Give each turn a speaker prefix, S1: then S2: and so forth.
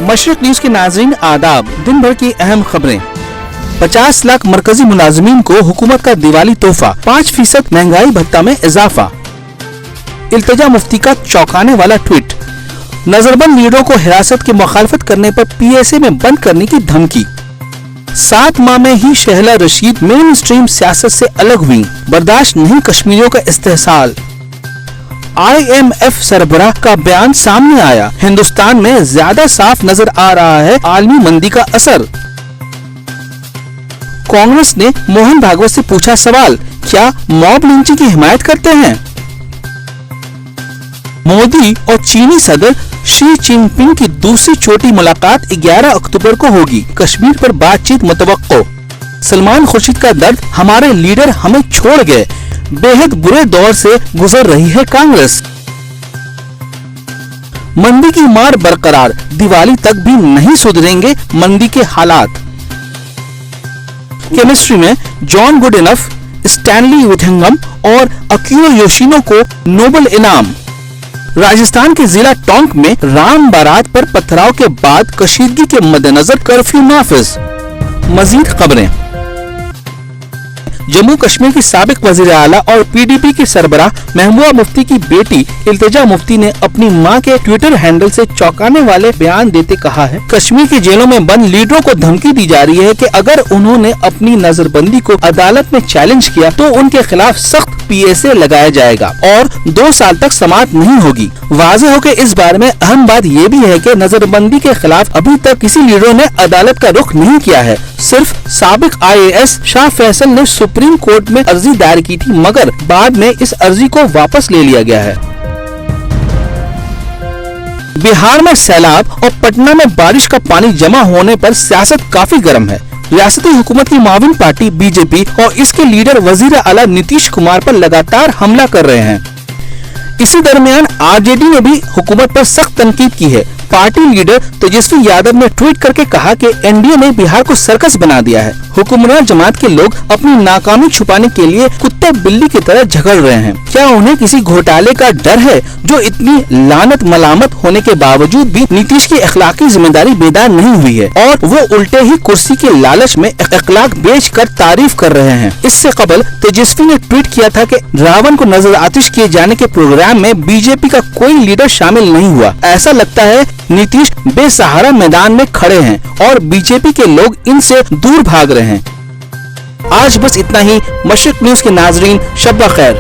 S1: Mashrak news के नाज़रीन आदाब। दिन भर की अहम खबरें। 50 लाख मरकजी मुलाजिमीन को हुकूमत का दिवाली तोहफा, 5% महंगाई भत्ता में इजाफा। इल्तिजा मुफ्ती का चौंकाने वाला ट्वीट। नजरबंद लीडरों को हिरासत की मुखालफत करने पर PSA में बंद करने की धमकी। 7 माह में ही शहला रशीद मेन स्ट्रीम सियासत से अलग हुई, बर्दाश्त नहीं कश्मीरियों का इस्तेहसाल। IMF सरबराह का बयान सामने आया, हिंदुस्तान में ज्यादा साफ नजर आ रहा है आलमी मंदी का असर। कांग्रेस ने मोहन भागवत से पूछा सवाल, क्या मॉब लिंचिंग की हिमायत करते हैं? मोदी और चीनी सदर शी जिनपिंग की दूसरी छोटी मुलाकात 11 अक्टूबर को होगी, कश्मीर पर बातचीत मुतवक्को। सलमान खुर्शीद का दर्द, हमारे लीडर हमें छोड़ गए, बेहद बुरे दौर से गुजर रही है कांग्रेस। मंदी की मार बरकरार, दिवाली तक भी नहीं सुधरेंगे मंदी के हालात। केमिस्ट्री में जॉन गुडइनफ, स्टैनली विथिंगम और अकियो योशिनो को नोबेल इनाम। राजस्थान के जिला टोंक में राम बारात पर पथराव के बाद कशीदगी के मद्देनजर कर्फ्यू नाफिज। मजीद खबरें। जम्मू कश्मीर की साबिक वजीर आला और PDP की सरबराह महबूबा मुफ्ती की बेटी इल्तिजा मुफ्ती ने अपनी मां के ट्विटर हैंडल से चौंकाने वाले बयान देते कहा है, कश्मीर की जेलों में बंद लीडरों को धमकी दी जा रही है कि अगर उन्होंने अपनी नजरबंदी को अदालत में चैलेंज किया तो उनके खिलाफ सख्त PSA लगाया जाएगा और 2 साल तक समाअत नहीं होगी। वाज़ेह हो कि इस बारे में अहम बात ये भी है कि नजरबंदी के खिलाफ अभी तक किसी लीडरों ने अदालत का रुख नहीं किया है। सिर्फ साबिक IAS शाह फैसल ने सुप्रीम कोर्ट में अर्जी दायर की थी, मगर बाद में इस अर्जी को वापस ले लिया गया है। बिहार में सैलाब और पटना में बारिश का पानी जमा होने पर सियासत काफी गर्म है। रियासती हुकूमत की माविन पार्टी BJP और इसके लीडर वजीर आला नीतीश कुमार पर लगातार हमला कर रहे हैं। इसी दरमियान RJD ने भी हुकूमत पर सख्त तनकीद की है। पार्टी लीडर तेजस्वी यादव ने ट्वीट करके कहा कि NDA ने बिहार को सर्कस बना दिया है। हुक्मरान जमात के लोग अपनी नाकामी छुपाने के लिए कुत्ते बिल्ली की तरह झगड़ रहे हैं। क्या उन्हें किसी घोटाले का डर है, जो इतनी लानत मलामत होने के बावजूद भी नीतीश की अखलाकी जिम्मेदारी बेदार नहीं हुई है और वो उल्टे ही कुर्सी के लालच में अखलाक बेच कर तारीफ कर रहे हैं। इससे कबल तेजस्वी ने ट्वीट किया था कि रावण को नजर आतिश किए जाने के प्रोग्राम में BJP का कोई लीडर शामिल नहीं हुआ। ऐसा लगता है नीतीश बेसहारा मैदान में खड़े हैं और BJP के लोग इनसे दूर भाग रहे हैं। आज बस इतना ही। मशरक न्यूज के नाजरीन, शब ब खैर।